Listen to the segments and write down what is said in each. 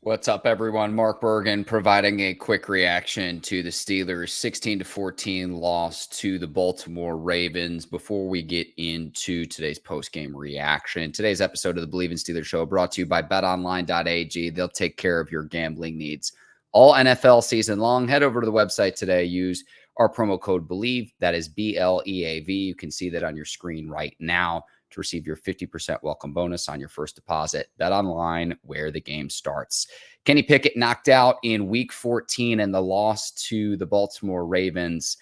What's up, everyone? Mark Bergin providing a quick reaction to the Steelers' 16-14 loss to the Baltimore Ravens before we get into today's post-game reaction. Today's episode of the Bleav in Steelers show brought to you by betonline.ag. They'll take care of your gambling needs all NFL season long. Head over to the website today. Use our promo code Bleav. That is BLEAV. You can see that on your screen right now to receive your 50% welcome bonus on your first deposit. Bet online, where the game starts. Kenny Pickett knocked out in week 14 in the loss to the Baltimore Ravens.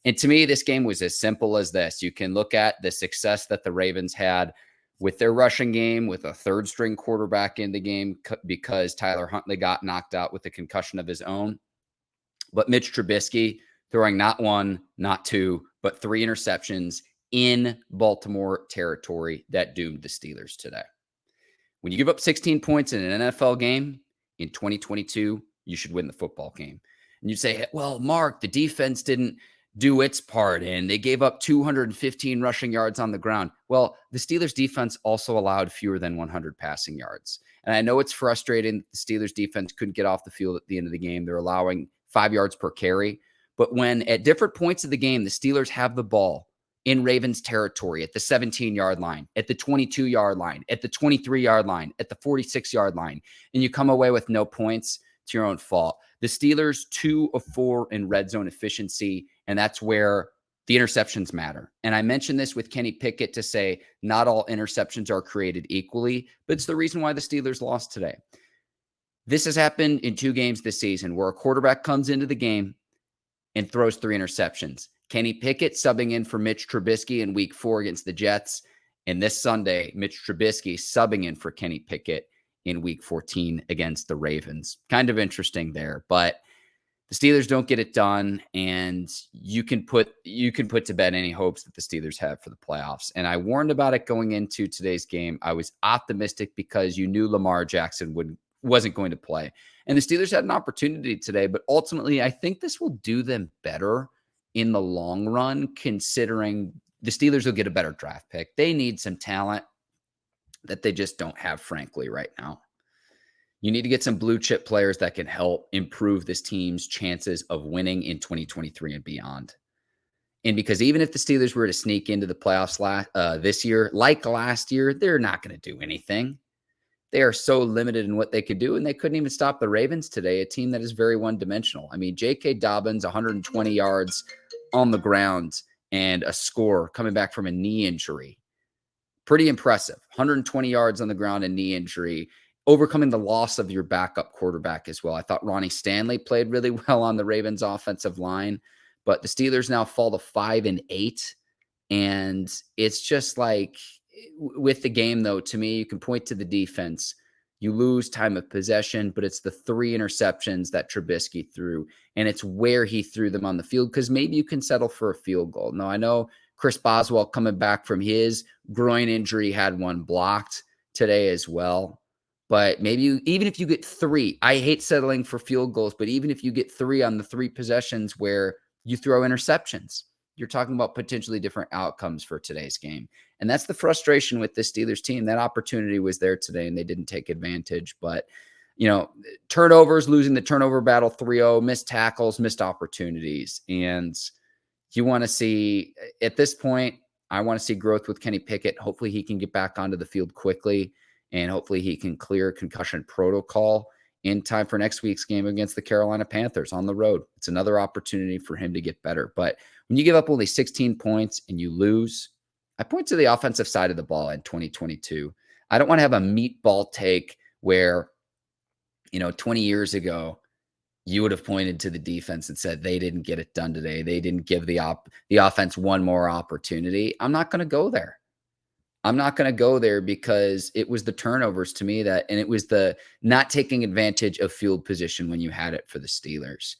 And to me, this game was as simple as this. You can look at the success that the Ravens had with their rushing game, with a third string quarterback in the game because Tyler Huntley got knocked out with a concussion of his own. But Mitch Trubisky throwing not one, not two, but three interceptions in Baltimore territory that doomed the Steelers today. When you give up 16 points in an NFL game in 2022, you should win the football game. And you say, well, Mark, the defense didn't do its part and they gave up 215 rushing yards on the ground. Well, the Steelers defense also allowed fewer than 100 passing yards. And I know it's frustrating the Steelers defense couldn't get off the field at the end of the game. They're allowing 5 yards per carry. But when at different points of the game, the Steelers have the ball in Ravens territory at the 17-yard line, at the 22-yard line, at the 23-yard line, at the 46-yard line, and you come away with no points, it's your own fault. The Steelers 2 of 4 in red zone efficiency, and that's where the interceptions matter. And I mentioned this with Kenny Pickett to say not all interceptions are created equally, but it's the reason why the Steelers lost today. This has happened in 2 games this season where a quarterback comes into the game and throws 3 interceptions. Kenny Pickett subbing in for Mitch Trubisky in week 4 against the Jets. And this Sunday, Mitch Trubisky subbing in for Kenny Pickett in week 14 against the Ravens. Kind of interesting there, but the Steelers don't get it done, and you can put to bed any hopes that the Steelers have for the playoffs. And I warned about it going into today's game. I was optimistic because you knew Lamar Jackson wasn't going to play. And the Steelers had an opportunity today, but ultimately I think this will do them better in the long run, considering the Steelers will get a better draft pick. They need some talent that they just don't have, frankly, right now. You need to get some blue chip players that can help improve this team's chances of winning in 2023 and beyond. And because even if the Steelers were to sneak into the playoffs this year, like last year, they're not going to do anything. They are so limited in what they could do, and they couldn't even stop the Ravens today, a team that is very one-dimensional. I mean, J.K. Dobbins, 120 yards on the ground and a score coming back from a knee injury. Pretty impressive. 120 yards on the ground and knee injury, overcoming the loss of your backup quarterback as well. I thought Ronnie Stanley played really well on the Ravens offensive line, but the Steelers now fall to 5-8, and it's just like with the game, though, to me, you can point to the defense. You lose time of possession, but it's the 3 interceptions that Trubisky threw, and it's where he threw them on the field, because maybe you can settle for a field goal. Now, I know Chris Boswell coming back from his groin injury had one blocked today as well, but maybe even if you get 3, I hate settling for field goals, but even if you get 3 on the 3 possessions where you throw interceptions, you're talking about potentially different outcomes for today's game. And that's the frustration with this Steelers team. That opportunity was there today, and they didn't take advantage. But, turnovers, losing the turnover battle 3-0, missed tackles, missed opportunities. And you want to see, at this point, I want to see growth with Kenny Pickett. Hopefully he can get back onto the field quickly, and hopefully he can clear concussion protocol in time for next week's game against the Carolina Panthers on the road. It's another opportunity for him to get better. But when you give up only 16 points and you lose, I point to the offensive side of the ball in 2022. I don't want to have a meatball take where, 20 years ago, you would have pointed to the defense and said they didn't get it done today. They didn't give the offense one more opportunity. I'm not going to go there. I'm not going to go there because it was the turnovers to me and it was the not taking advantage of field position when you had it for the Steelers.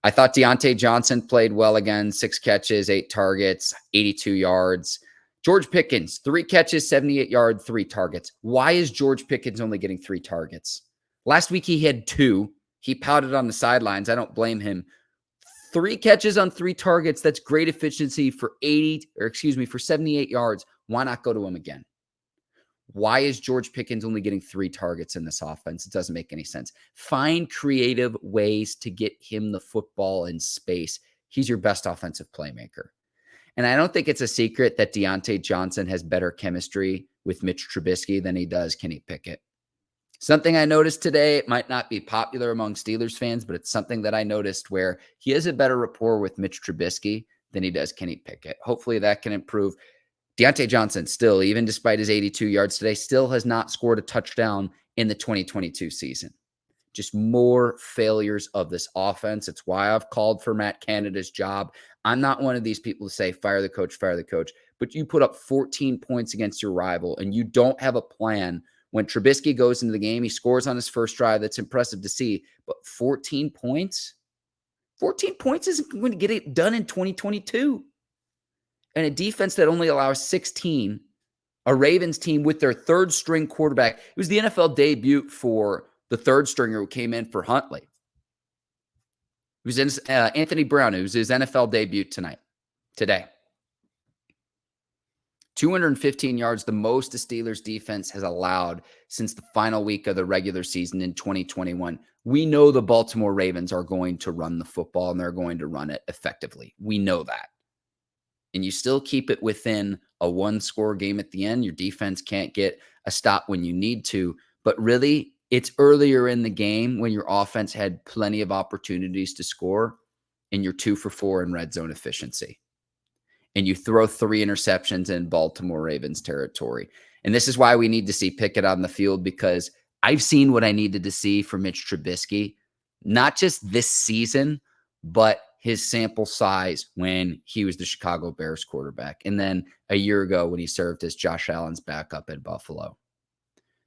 I thought Deontay Johnson played well again, 6 catches, 8 targets, 82 yards. George Pickens, 3 catches, 78 yards, 3 targets. Why is George Pickens only getting 3 targets? Last week he had 2. He pouted on the sidelines. I don't blame him. 3 catches on 3 targets. That's great efficiency for 78 yards. Why not go to him again? Why is George Pickens only getting 3 targets in this offense? It doesn't make any sense. Find creative ways to get him the football in space. He's your best offensive playmaker. And I don't think it's a secret that Deontay Johnson has better chemistry with Mitch Trubisky than he does Kenny Pickett. Something I noticed today, it might not be popular among Steelers fans, but it's something that I noticed where he has a better rapport with Mitch Trubisky than he does Kenny Pickett. Hopefully that can improve. Deontay Johnson still, even despite his 82 yards today, still has not scored a touchdown in the 2022 season. Just more failures of this offense. It's why I've called for Matt Canada's job. I'm not one of these people to say, fire the coach, but you put up 14 points against your rival and you don't have a plan. When Trubisky goes into the game, he scores on his first drive. That's impressive to see, but 14 points isn't going to get it done in 2022. And a defense that only allows 16, a Ravens team with their third string quarterback. It was the NFL debut for the third stringer who came in for Huntley. It was Anthony Brown. It was his NFL debut today. 215 yards, the most the Steelers defense has allowed since the final week of the regular season in 2021. We know the Baltimore Ravens are going to run the football and they're going to run it effectively. We know that. And you still keep it within a one-score game at the end. Your defense can't get a stop when you need to. But really, it's earlier in the game when your offense had plenty of opportunities to score and you're 2 for 4 in red zone efficiency. And you throw 3 interceptions in Baltimore Ravens territory. And this is why we need to see Pickett on the field, because I've seen what I needed to see from Mitch Trubisky, not just this season, but his sample size when he was the Chicago Bears quarterback. And then a year ago when he served as Josh Allen's backup in Buffalo.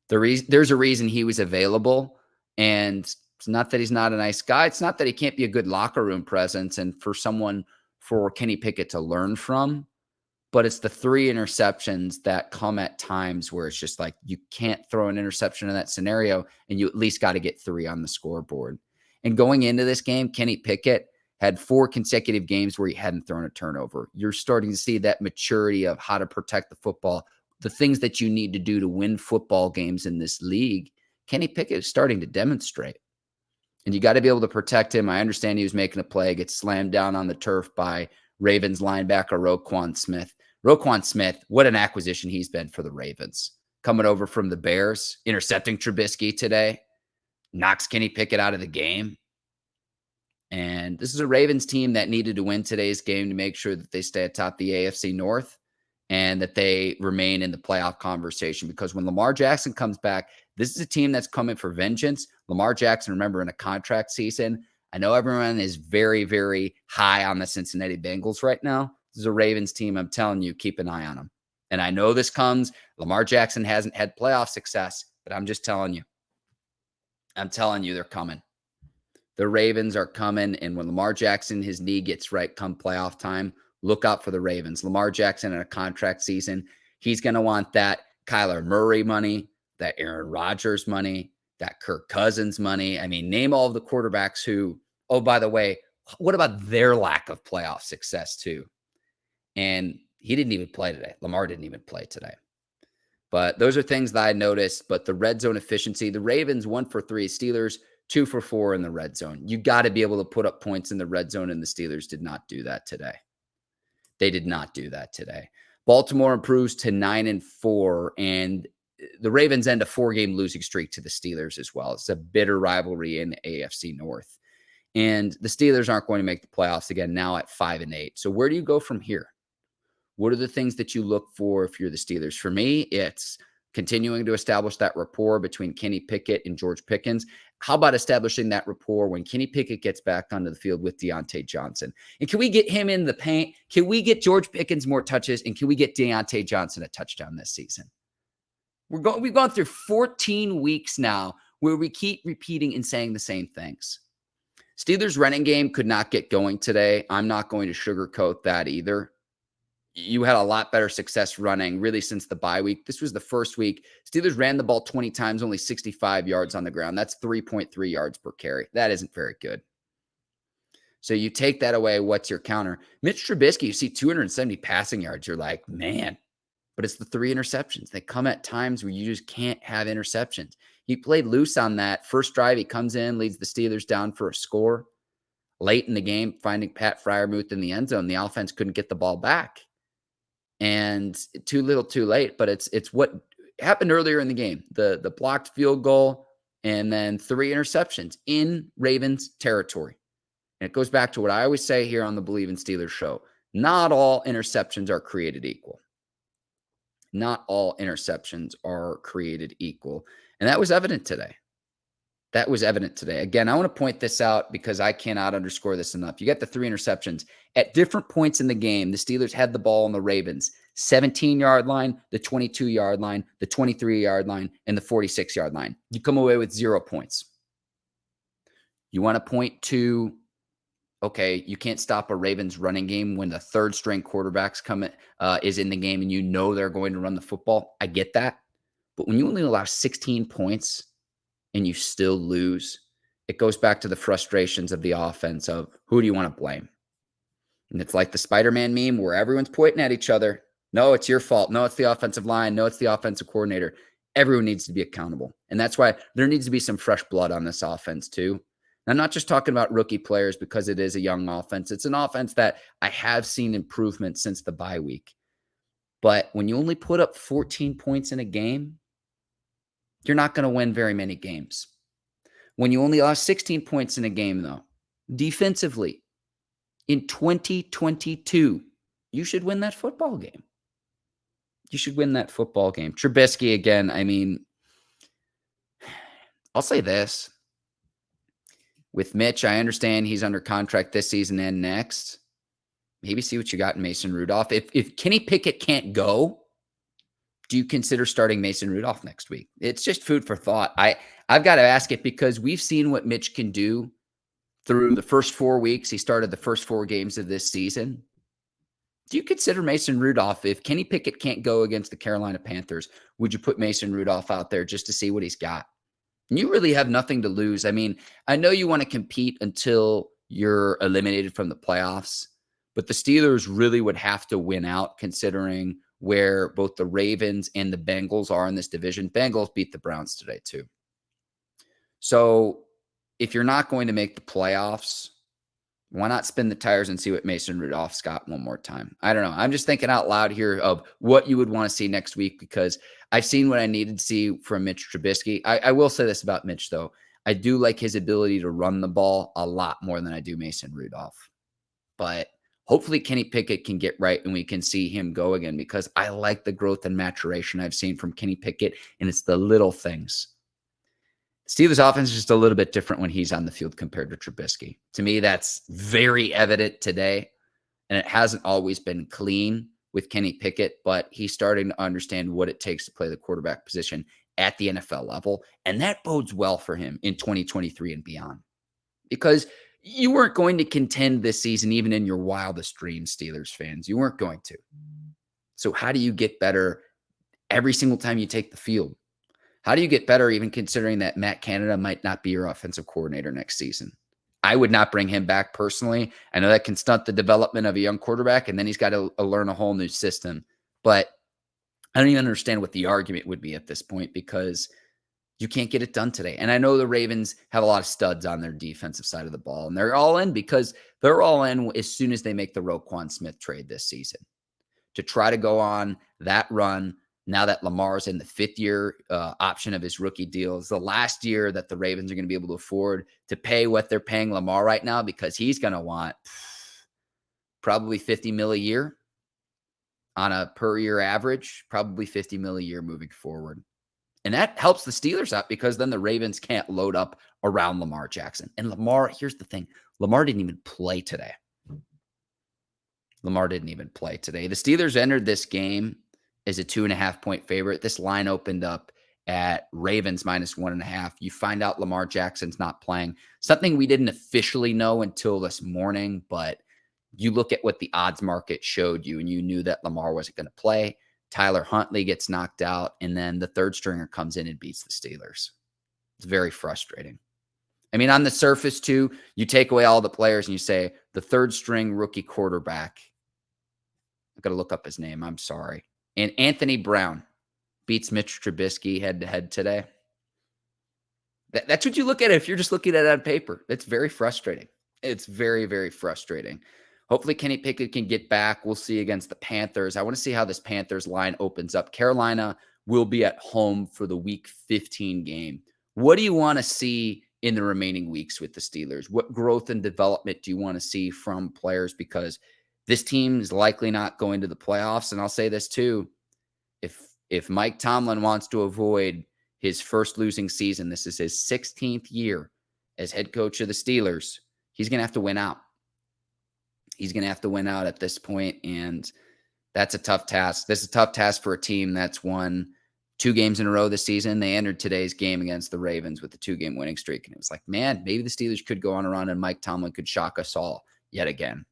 There's a reason he was available. And it's not that he's not a nice guy. It's not that he can't be a good locker room presence and for Kenny Pickett to learn from. But it's the 3 interceptions that come at times where it's just like you can't throw an interception in that scenario, and you at least got to get 3 on the scoreboard. And going into this game, Kenny Pickett had 4 consecutive games where he hadn't thrown a turnover. You're starting to see that maturity of how to protect the football, the things that you need to do to win football games in this league. Kenny Pickett is starting to demonstrate. And you got to be able to protect him. I understand he was making a play, gets slammed down on the turf by Ravens linebacker Roquan Smith. Roquan Smith, what an acquisition he's been for the Ravens. Coming over from the Bears, intercepting Trubisky today, knocks Kenny Pickett out of the game. And this is a Ravens team that needed to win today's game to make sure that they stay atop the AFC North and that they remain in the playoff conversation. Because when Lamar Jackson comes back, this is a team that's coming for vengeance. Lamar Jackson, remember, in a contract season. I know everyone is very, very high on the Cincinnati Bengals right now. This is a Ravens team. I'm telling you, keep an eye on them. And I know this comes. Lamar Jackson hasn't had playoff success, but I'm just telling you. I'm telling you, they're coming. The Ravens are coming, and when Lamar Jackson, his knee gets right come playoff time, look out for the Ravens. Lamar Jackson in a contract season, he's going to want that Kyler Murray money, that Aaron Rodgers money, that Kirk Cousins money. I mean, name all of the quarterbacks who, oh, by the way, what about their lack of playoff success too? And he didn't even play today. Lamar didn't even play today. But those are things that I noticed. But the red zone efficiency, the Ravens 1 for 3, Steelers 2 for 4 in the red zone. You got to be able to put up points in the red zone, and the Steelers did not do that today. They did not do that today. Baltimore improves to 9-4, and the Ravens end a 4-game losing streak to the Steelers as well. It's a bitter rivalry in the AFC North. And the Steelers aren't going to make the playoffs again now at 5-8. So where do you go from here? What are the things that you look for if you're the Steelers? For me, it's continuing to establish that rapport between Kenny Pickett and George Pickens. How about establishing that rapport when Kenny Pickett gets back onto the field with Deontay Johnson? And can we get him in the paint? Can we get George Pickens more touches? And can we get Deontay Johnson a touchdown this season? We've gone through 14 weeks now where we keep repeating and saying the same things. Steelers running game could not get going today. I'm not going to sugarcoat that either. You had a lot better success running really since the bye week. This was the first week. Steelers ran the ball 20 times, only 65 yards on the ground. That's 3.3 yards per carry. That isn't very good. So you take that away, what's your counter? Mitch Trubisky, you see 270 passing yards. You're like, man, but it's the 3 interceptions. They come at times where you just can't have interceptions. He played loose on that first drive. He comes in, leads the Steelers down for a score. Late in the game, finding Pat Freiermuth in the end zone, the offense couldn't get the ball back. And too little, too late. But it's what happened earlier in the game. The blocked field goal and then 3 interceptions in Ravens territory. And it goes back to what I always say here on the Bleav in Steelers show. Not all interceptions are created equal. Not all interceptions are created equal. And that was evident today. That was evident today. Again, I want to point this out because I cannot underscore this enough. You got the 3 interceptions. At different points in the game, the Steelers had the ball on the Ravens. 17-yard line, the 22-yard line, the 23-yard line, and the 46-yard line. You come away with 0 points. You want to point to, okay, you can't stop a Ravens running game when the third-string quarterbacks is in the game and you know they're going to run the football. I get that. But when you only allow 16 points and you still lose, it goes back to the frustrations of the offense of who do you want to blame? And it's like the Spider-Man meme where everyone's pointing at each other. No, it's your fault. No, it's the offensive line. No, it's the offensive coordinator. Everyone needs to be accountable. And that's why there needs to be some fresh blood on this offense too. And I'm not just talking about rookie players because it is a young offense. It's an offense that I have seen improvement since the bye week. But when you only put up 14 points in a game, you're not going to win very many games. When you only lost 16 points in a game, though, defensively, in 2022, you should win that football game. You should win that football game. Trubisky, again, I mean, I'll say this. With Mitch, I understand he's under contract this season and next. Maybe see what you got in Mason Rudolph. If Kenny Pickett can't go, do you consider starting Mason Rudolph next week? It's just food for thought. I've got to ask it because we've seen what Mitch can do through the first 4 weeks. He started the first 4 games of this season. Do you consider Mason Rudolph, if Kenny Pickett can't go against the Carolina Panthers, would you put Mason Rudolph out there just to see what he's got? And you really have nothing to lose. I mean, I know you want to compete until you're eliminated from the playoffs, but the Steelers really would have to win out considering where both the Ravens and the Bengals are in this division. Bengals beat the Browns today too. So if you're not going to make the playoffs, why not spin the tires and see what Mason Rudolph's got one more time? I don't know. I'm just thinking out loud here of what you would want to see next week because I've seen what I needed to see from Mitch Trubisky. I will say this about Mitch, though. I do like his ability to run the ball a lot more than I do Mason Rudolph. But hopefully Kenny Pickett can get right and we can see him go again because I like the growth and maturation I've seen from Kenny Pickett, and it's the little things. Steelers' offense is just a little bit different when he's on the field compared to Trubisky. To me, that's very evident today, and it hasn't always been clean with Kenny Pickett, but he's starting to understand what it takes to play the quarterback position at the NFL level, and that bodes well for him in 2023 and beyond because you weren't going to contend this season even in your wildest dreams, Steelers fans. You weren't going to. So how do you get better every single time you take the field? How do you get better even considering that Matt Canada might not be your offensive coordinator next season? I would not bring him back personally. I know that can stunt the development of a young quarterback, and then he's got to learn a whole new system. But I don't even understand what the argument would be at this point because you can't get it done today. And I know the Ravens have a lot of studs on their defensive side of the ball, and they're all in because they're all in as soon as they make the Roquan Smith trade this season to try to go on that run. Now that Lamar's in the 5th-year option of his rookie deal, it's the last year that the Ravens are going to be able to afford to pay what they're paying Lamar right now because he's going to want probably $50 million a year on a per-year average, probably $50 million a year moving forward. And that helps the Steelers out because then the Ravens can't load up around Lamar Jackson. And Lamar, here's the thing, Lamar didn't even play today. The Steelers entered this game is a 2.5-point favorite. This line opened up at Ravens -1.5. You find out Lamar Jackson's not playing. Something we didn't officially know until this morning, but you look at what the odds market showed you, and you knew that Lamar wasn't going to play. Tyler Huntley gets knocked out, and then the third stringer comes in and beats the Steelers. It's very frustrating. I mean, on the surface, too, you take away all the players and you say the third string rookie quarterback. I've got to look up his name. I'm sorry. And Anthony Brown beats Mitch Trubisky head-to-head today. That's what you look at if you're just looking at it on paper. It's very frustrating. It's very, very frustrating. Hopefully Kenny Pickett can get back. We'll see against the Panthers. I want to see how this Panthers line opens up. Carolina will be at home for the Week 15 game. What do you want to see in the remaining weeks with the Steelers? What growth and development do you want to see from players? Because this team is likely not going to the playoffs. And I'll say this too. If Mike Tomlin wants to avoid his first losing season, this is his 16th year as head coach of the Steelers, he's going to have to win out. He's going to have to win out at this point, and that's a tough task. This is a tough task for a team that's won 2 games in a row this season. They entered today's game against the Ravens with a 2-game winning streak, and it was like, man, maybe the Steelers could go on a run and Mike Tomlin could shock us all yet again.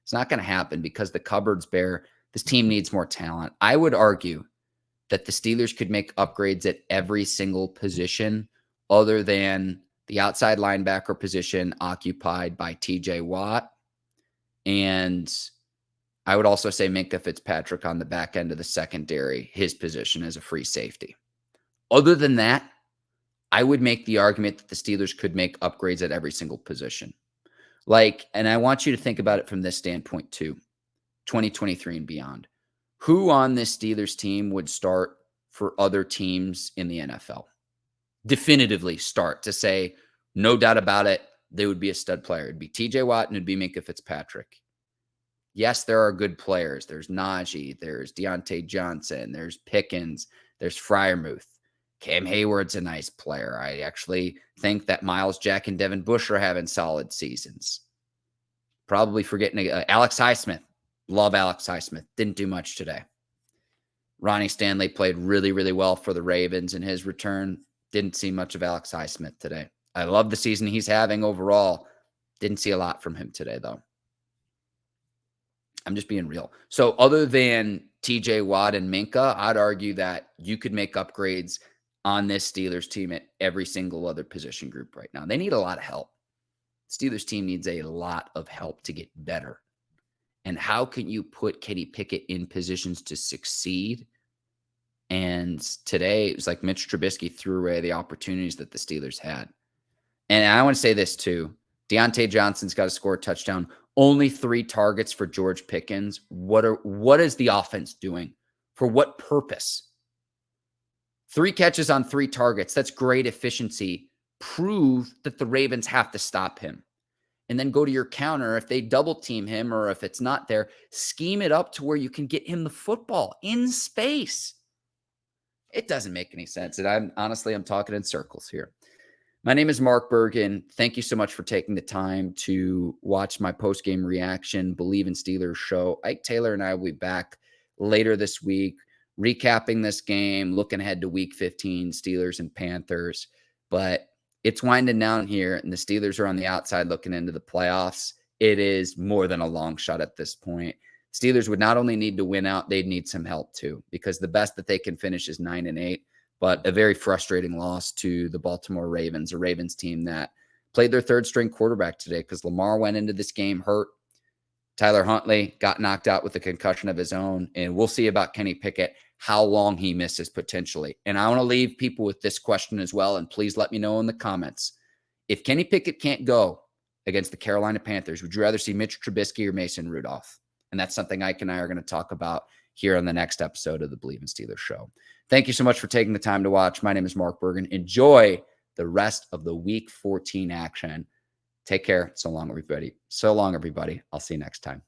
It's not going to happen because the cupboard's bare. This team needs more talent. I would argue that the Steelers could make upgrades at every single position other than the outside linebacker position occupied by TJ Watt. And I would also say Minkah Fitzpatrick on the back end of the secondary, his position as a free safety. Other than that, I would make the argument that the Steelers could make upgrades at every single position. And I want you to think about it from this standpoint too, 2023 and beyond. Who on this Steelers team would start for other teams in the NFL? Definitively start to say, no doubt about it, they would be a stud player. It'd be TJ Watt and it'd be Minkah Fitzpatrick. Yes, there are good players. There's Najee, there's Deontay Johnson, there's Pickens, there's Freiermuth. Cam Hayward's a nice player. I actually think that Miles Jack and Devin Bush are having solid seasons. Probably forgetting Alex Highsmith. Love Alex Highsmith. Didn't do much today. Ronnie Stanley played really, really well for the Ravens in his return. Didn't see much of Alex Highsmith today. I love the season he's having overall. Didn't see a lot from him today, though. I'm just being real. So other than TJ Watt and Minkah, I'd argue that you could make upgrades on this Steelers team at every single other position group right now. They need a lot of help. Steelers team needs a lot of help to get better. And how can you put Kenny Pickett in positions to succeed? And today, it was like Mitch Trubisky threw away the opportunities that the Steelers had. And I want to say this too. Deontay Johnson's got to score a touchdown. Only 3 targets for George Pickens. What is the offense doing? For what purpose? 3 catches on 3 targets. That's great efficiency. Prove that the Ravens have to stop him. And then go to your counter. If they double team him or if it's not there, scheme it up to where you can get him the football in space. It doesn't make any sense. And I'm talking in circles here. My name is Mark Bergin. Thank you so much for taking the time to watch my post-game reaction, Bleav in Steelers show. Ike Taylor and I will be back later this week, recapping this game, looking ahead to Week 15, Steelers and Panthers. But it's winding down here, and the Steelers are on the outside looking into the playoffs. It is more than a long shot at this point. Steelers would not only need to win out, they'd need some help too, because the best that they can finish is 9-8. But a very frustrating loss to the Baltimore Ravens, a Ravens team that played their 3rd-string quarterback today because Lamar went into this game hurt. Tyler Huntley got knocked out with a concussion of his own, and we'll see about Kenny Pickett, how long he misses potentially. And I want to leave people with this question as well, and please let me know in the comments. If Kenny Pickett can't go against the Carolina Panthers, would you rather see Mitch Trubisky or Mason Rudolph? And that's something Ike and I are going to talk about here on the next episode of the Bleav in Steelers show. Thank you so much for taking the time to watch. My name is Mark Bergin. Enjoy the rest of the Week 14 action. Take care. So long, everybody. I'll see you next time.